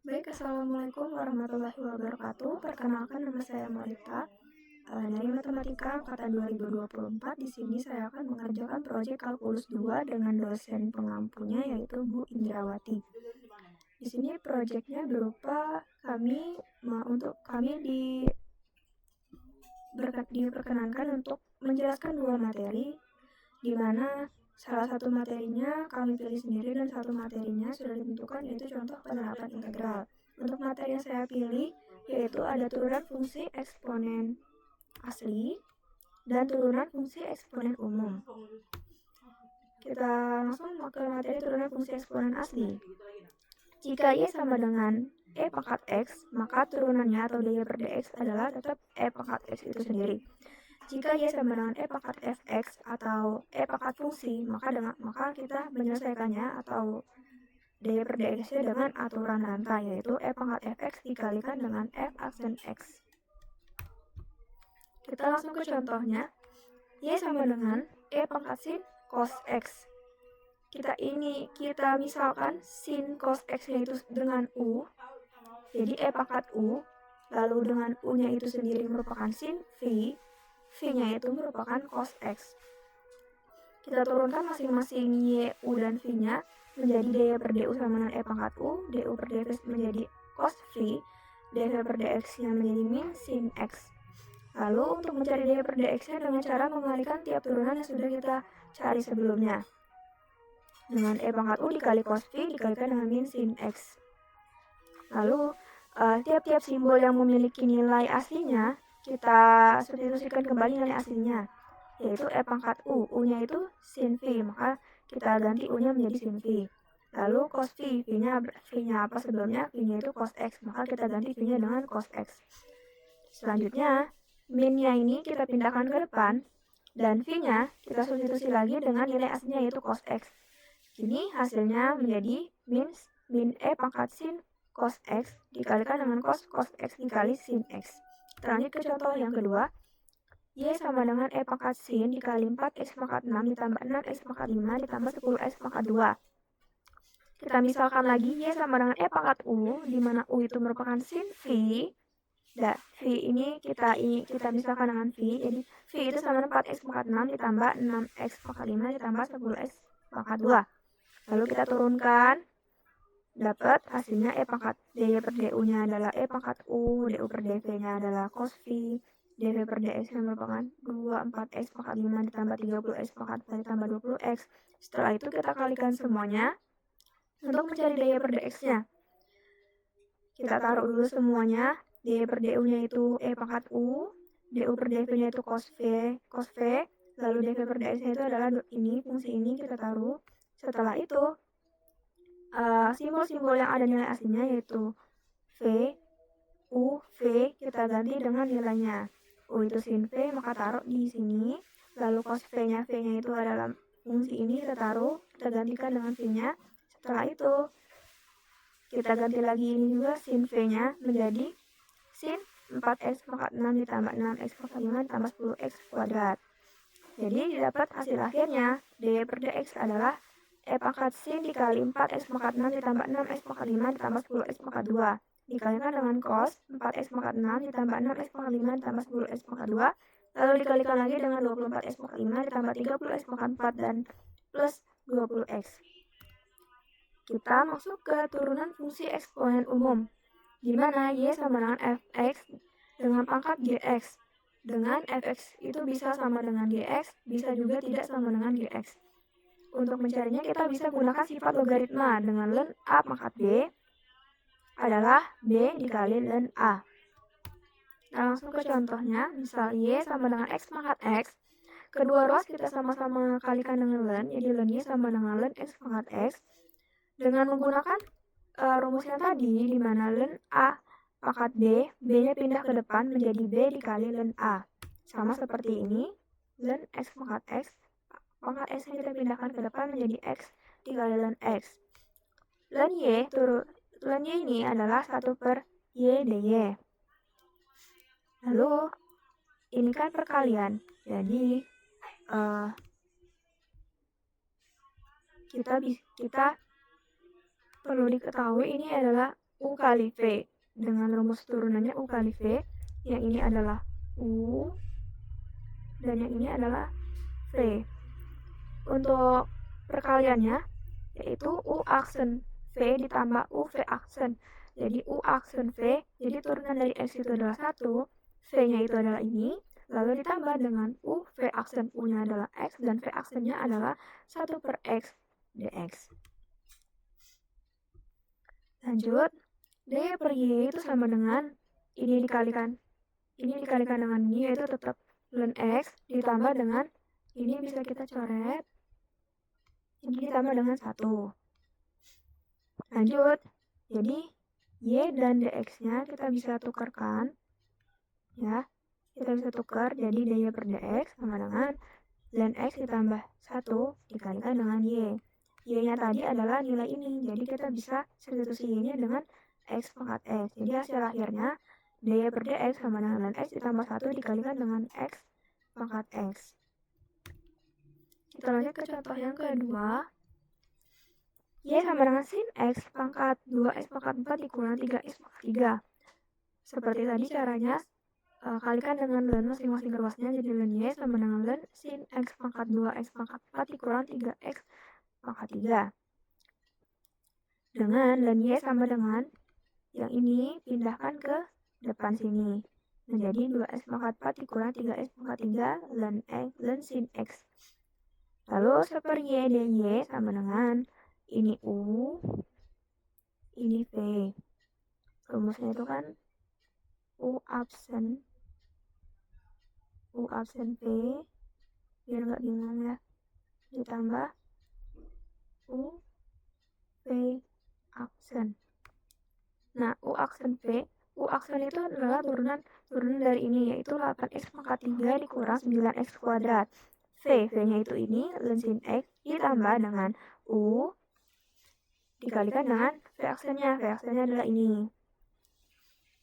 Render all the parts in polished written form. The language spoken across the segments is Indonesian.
Baik, Assalamualaikum warahmatullahi wabarakatuh. Perkenalkan, nama saya Malika. Dari Matematika Angkatan 2024, di sini saya akan mengerjakan proyek Kalkulus 2 dengan dosen pengampunya, yaitu Bu Indrawati. Di sini proyeknya berupa untuk kami diperkenankan untuk menjelaskan dua materi, di mana salah satu materinya kami pilih sendiri dan satu materinya sudah ditentukan, yaitu contoh penerapan integral. Untuk materi yang saya pilih yaitu ada turunan fungsi eksponen asli dan turunan fungsi eksponen umum. Kita langsung ke materi turunan fungsi eksponen asli. Jika Y sama dengan E pangkat X, maka turunannya atau dy per dx adalah tetap E pangkat X itu sendiri. Jika Y sama dengan E pangkat Fx atau E pangkat fungsi, maka kita menyelesaikannya atau dy per dx-nya dengan aturan rantai, yaitu E pangkat Fx dikalikan dengan F aksen X. Kita langsung ke contohnya. Y sama dengan E pangkat sin cos X. Kita misalkan sin cos X-nya itu dengan U, jadi E pangkat U, lalu dengan U-nya itu sendiri merupakan sin V, V-nya itu merupakan cos X. Kita turunkan masing-masing Y, U, dan V-nya menjadi dy per du sama dengan E pangkat U, du per dx menjadi cos V, dv per dx-nya menjadi min sin X. Lalu untuk mencari dy per dx-nya dengan cara mengalihkan tiap turunan yang sudah kita cari sebelumnya. Dengan E pangkat U dikali cos V dikalikan dengan min sin X. Lalu tiap-tiap simbol yang memiliki nilai aslinya kita substitusikan kembali nilai aslinya, yaitu E pangkat U, U-nya itu sin V, maka kita ganti U-nya menjadi sin V. Lalu cos V, V-nya apa sebelumnya? V-nya itu cos X, maka kita ganti V-nya dengan cos X. Selanjutnya, min-nya ini kita pindahkan ke depan, dan V-nya kita substitusi lagi dengan nilai aslinya yaitu cos X. Jadi hasilnya menjadi min E pangkat sin cos X dikalikan dengan cos X dikali sin X. Lanjut ke contoh yang kedua. Y sama dengan E pangkat sin dikali 4X pangkat 6 ditambah 6X pangkat 5 ditambah 10X pangkat 2. Kita misalkan lagi Y sama dengan E pangkat U, di mana U itu merupakan sin V. V ini kita misalkan dengan V, jadi V itu sama dengan 4X pangkat 6 ditambah 6X pangkat 5 ditambah 10X pangkat 2. Lalu kita turunkan, dapat hasilnya E pangkat dy per du-nya adalah E pangkat U, du per dv-nya adalah cos V, dv per dx merupakan 24x pangkat 5 ditambah 30x pangkat 4 ditambah 20x. Setelah itu kita kalikan semuanya untuk mencari dy per dx-nya. Kita taruh dulu semuanya. Dy per du-nya itu E pangkat U, du per dv-nya itu cos V, lalu dv per dx-nya itu adalah fungsi ini kita taruh. Setelah itu simbol-simbol yang ada nilai aslinya yaitu V, U, V kita ganti dengan nilainya. U itu sin V, maka taruh di sini. Lalu cos V-nya itu adalah fungsi ini, kita taruh, kita gantikan dengan V-nya. Setelah itu kita ganti lagi ini juga sin V-nya menjadi sin 4x pangkat 6 ditambah 6x pangkat 5 ditambah 10x kuadrat. Jadi didapat hasil akhirnya dy per dx adalah E pangkat sin dikali 4x pangkat 6 ditambah 6x pangkat 5 ditambah 10x pangkat 2 dikalikan dengan cos 4x pangkat 6 ditambah 6x pangkat 5 ditambah 10x pangkat 2, lalu dikalikan lagi dengan 24x pangkat 5 ditambah 30x pangkat 4 dan plus 20x. Kita masuk ke turunan fungsi eksponen umum, di mana Y sama dengan Fx dengan pangkat Gx. Dengan Fx itu bisa sama dengan Gx, bisa juga tidak sama dengan Gx. Untuk mencarinya kita bisa gunakan sifat logaritma dengan ln A pangkat B adalah B dikali ln A. Nah, langsung ke contohnya, misal Y sama dengan X pangkat X. Kedua ruas kita sama-sama kalikan dengan ln, jadi ln Y sama dengan ln X pangkat X. Dengan menggunakan rumus yang tadi, di mana ln A pangkat B, B-nya pindah ke depan menjadi B dikali ln A. Sama seperti ini, ln X pangkat X, pangkat X yang kita pindahkan ke depan menjadi X dikali ln X. Ln Y ini adalah 1 per Y dy. Lalu ini kan perkalian, jadi kita perlu diketahui ini adalah U kali V. Dengan rumus turunannya U kali V, yang ini adalah U, dan yang ini adalah V. Untuk perkaliannya, yaitu U aksen V ditambah U V aksen. Jadi U aksen V, jadi turunan dari X itu adalah 1, V-nya itu adalah ini, lalu ditambah dengan U, V aksen U-nya adalah X, dan V aksennya adalah 1 per X dx. Lanjut, D per Y itu sama dengan ini dikalikan dengan ini, yaitu tetap ln X ditambah dengan ini bisa kita coret, ini ditambah dengan 1. Lanjut, jadi Y dan dx-nya kita bisa tukarkan, ya. Kita bisa tukar, jadi dy per dx sama dengan ln X ditambah 1 dikalikan dengan Y. Y-nya tadi adalah nilai ini, jadi kita bisa substitusi Y-nya dengan X pangkat X. Jadi hasil akhirnya dy per dx sama dengan ln X ditambah 1 dikalikan dengan X pangkat X. Kita lanjut ke contoh yang kedua. Y sama dengan sin X pangkat 2X pangkat 4 dikurang 3X pangkat 3. Seperti tadi caranya, kalikan dengan ln masing-masing ruasnya, jadi ln Y sama dengan ln sin X pangkat 2X pangkat 4 dikurang 3X pangkat 3. Dengan ln Y sama dengan yang ini, pindahkan ke depan sini. Menjadi 2X pangkat 4 dikurang 3X pangkat 3 ln sin X. Lalu seper Y dy sama dengan ini U, ini V. Rumusnya itu kan U absen V, biar nggak bingung ya, ditambah U V aksen. Nah, U aksen itu adalah turunan dari ini, yaitu 8X pangkat 3 dikurang 9X kuadrat. V-nya itu ini, ln sin X, ditambah dengan U, dikalikan dengan V aksennya adalah ini.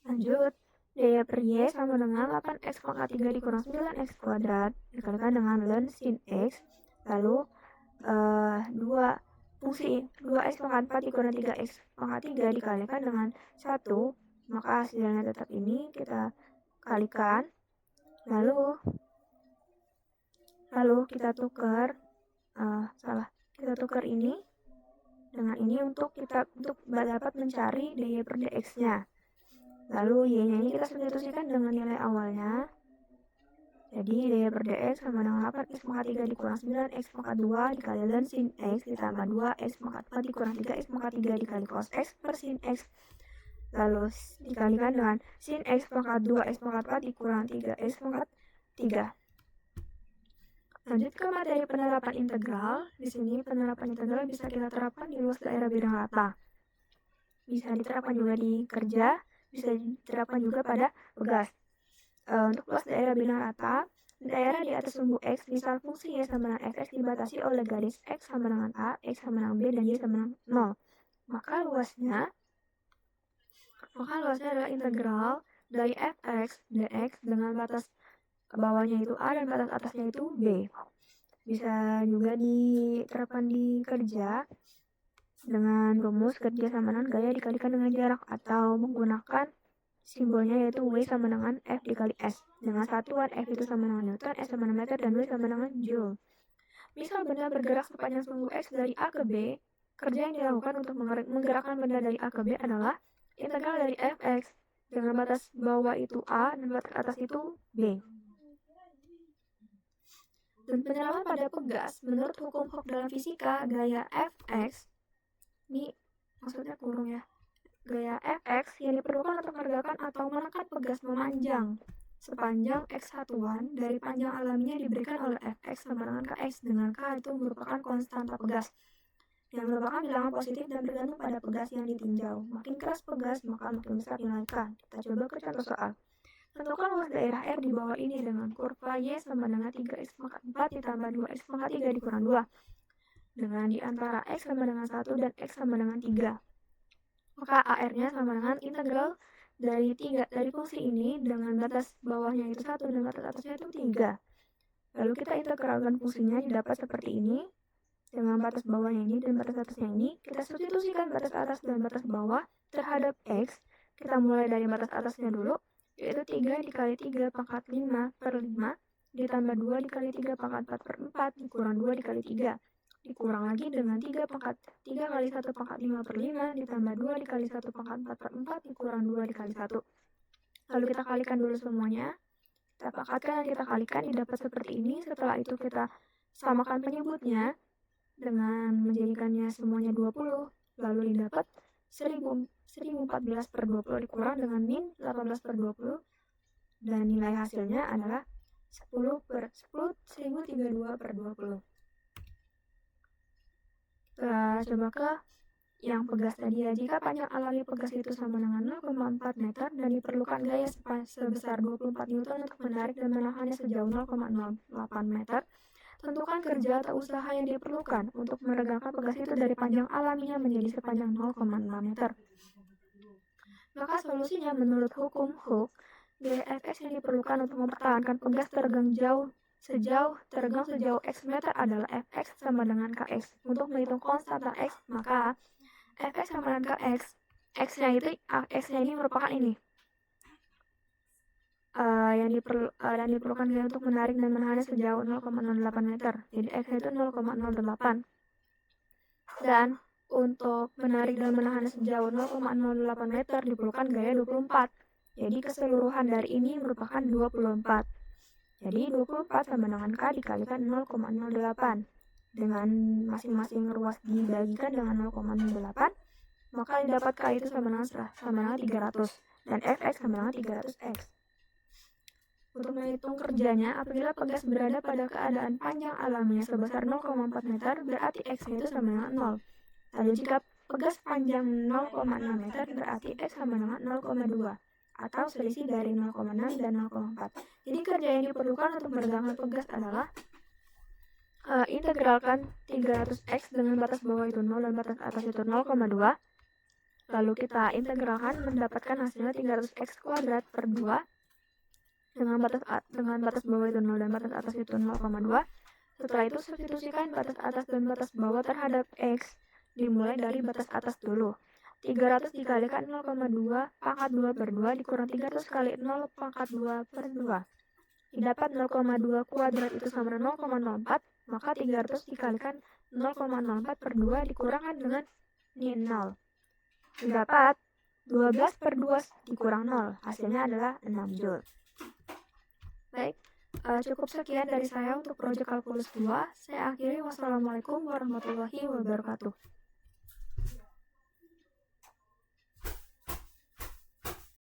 Lanjut, dy per Y sama dengan 8X pangkat 3 dikurang 9X kuadrat, dikalikan dengan ln sin X, lalu 2X pangkat 4 dikurang 3X pangkat 3 dikalikan dengan 1, maka hasilnya tetap ini, kita kalikan, lalu kita tukar ini dengan ini untuk dapat mencari dy per dx-nya. Lalu y-nya ini kita substitusikan dengan nilai awalnya. Jadi dy per dx sama dengan 8x pangkat 3 dikurang 9x pangkat 2 dikali ln sin x ditambah 2x pangkat 4 dikurang 3x pangkat 3 dikali cos x per sin x. Lalu dikalikan dengan sin x pangkat 2x pangkat 4 dikurang 3x pangkat 3. Lanjut ke materi penerapan integral. Di sini penerapan integral bisa kita terapkan di luas daerah bidang rata. Bisa diterapkan juga di kerja, bisa diterapkan juga pada pegas. Untuk luas daerah bidang rata, daerah di atas sumbu X, misal fungsi Y sama dengan fx dibatasi oleh garis X sama dengan A, X sama dengan B, dan Y sama dengan 0. Maka luasnya adalah integral dari fx dx dengan batas bawahnya itu A dan batas atasnya itu B. Bisa juga diterapkan di kerja dengan rumus kerja sama dengan gaya dikalikan dengan jarak, atau menggunakan simbolnya yaitu W sama dengan F dikali S, dengan satuan F itu sama dengan Newton, S sama dengan meter, dan W sama dengan Joule. Misal benda bergerak sepanjang sumbu X dari A ke B, kerja yang dilakukan untuk menggerakkan benda dari A ke B adalah integral dari fx dengan batas bawah itu A dan batas atas itu B. Dan penerapan pada pegas, menurut hukum Hooke dalam fisika, gaya fx, ini maksudnya kurung ya, gaya fx yang diperlukan untuk menggerakkan atau menekan pegas memanjang sepanjang x satuan dari panjang alaminya diberikan oleh fx sama dengan kx, dengan k itu merupakan konstanta pegas yang merupakan bilangan positif dan bergantung pada pegas yang ditinjau. Makin keras pegas, maka makin besar nilai k. Kita coba ke contoh soal. Tentukan luas daerah R di bawah ini dengan kurva Y sama dengan 3x pangkat 4 ditambah 2x pangkat 3 dikurang 2. Dengan di antara X sama dengan 1 dan X sama dengan 3. Maka AR-nya sama dengan integral dari fungsi ini dengan batas bawahnya itu 1 dan batas atasnya itu 3. Lalu kita integralkan fungsinya, didapat seperti ini. dengan batas bawahnya ini dan batas atasnya ini, kita substitusikan batas atas dan batas bawah terhadap X. Kita mulai dari batas atasnya dulu, yaitu 3 dikali 3 pangkat 5 per 5, ditambah 2 dikali 3 pangkat 4 per 4, dikurang 2 dikali 3. Dikurang lagi dengan 3 kali 1 pangkat 5 per 5, ditambah 2 dikali 1 pangkat 4 per 4, dikurang 2 dikali 1. Lalu kita kalikan dulu semuanya. Kita pangkatkan dan kita kalikan, didapat seperti ini. Setelah itu kita samakan penyebutnya dengan menjadikannya semuanya 20, lalu didapat 1014 per 20 dikurang dengan min 18 per 20, dan nilai hasilnya adalah 1032 per 20. Kita coba ke yang pegas tadi ya. Jika panjang alami pegas itu sama dengan 0,4 meter dan diperlukan gaya sebesar 24 Newton untuk menarik dan menahannya sejauh 0,08 meter, tentukan kerja atau usaha yang diperlukan untuk meregangkan pegas itu dari panjang alaminya menjadi sepanjang 0,6 meter. Maka solusinya menurut hukum Hooke, gaya Fx yang diperlukan untuk mempertahankan pegas teregang sejauh X meter adalah Fx sama dengan Kx. Untuk menghitung konstanta X, maka Fx sama dengan Kx. X-nya ini merupakan ini. Dan diperlukan gaya untuk menarik dan menahannya sejauh 0,08 meter. Jadi X-nya itu 0,08. Dan untuk menarik dan menahannya sejauh 0,08 meter diperlukan gaya 24. Jadi keseluruhan dari ini merupakan 24. Jadi 24 sama dengan K dikalikan 0,08. Dengan masing-masing ruas dibagikan dengan 0,08, maka didapat K itu sama dengan 300 dan Fx sama dengan 300x. Untuk menghitung kerjanya, apabila pegas berada pada keadaan panjang alaminya sebesar 0,4 meter, berarti X itu sama dengan 0. Lalu jika pegas panjang 0,6 meter, berarti X sama dengan 0,2 atau selisih dari 0,6 dan 0,4. Jadi kerja yang diperlukan untuk meregangkan pegas adalah integralkan 300x dengan batas bawah itu 0 dan batas atas itu 0,2. Lalu kita integralkan mendapatkan hasilnya 300x kuadrat per 2 dengan batas bawah itu 0 dan batas atas itu 0,2. Setelah itu substitusikan batas atas dan batas bawah terhadap x, dimulai dari batas atas dulu. 300 dikalikan 0,2 pangkat 2 per 2 dikurang 300 kali 0 pangkat 2 per 2. Didapat 0,2 kuadrat itu sama dengan 0,04, maka 300 dikalikan 0,04 per 2 dikurangkan dengan 0. Didapat 12 per 2 dikurang 0, hasilnya adalah 6 Joule. Baik, cukup sekian dari saya untuk proyek kalkulus 2. Saya akhiri, wassalamualaikum warahmatullahi wabarakatuh.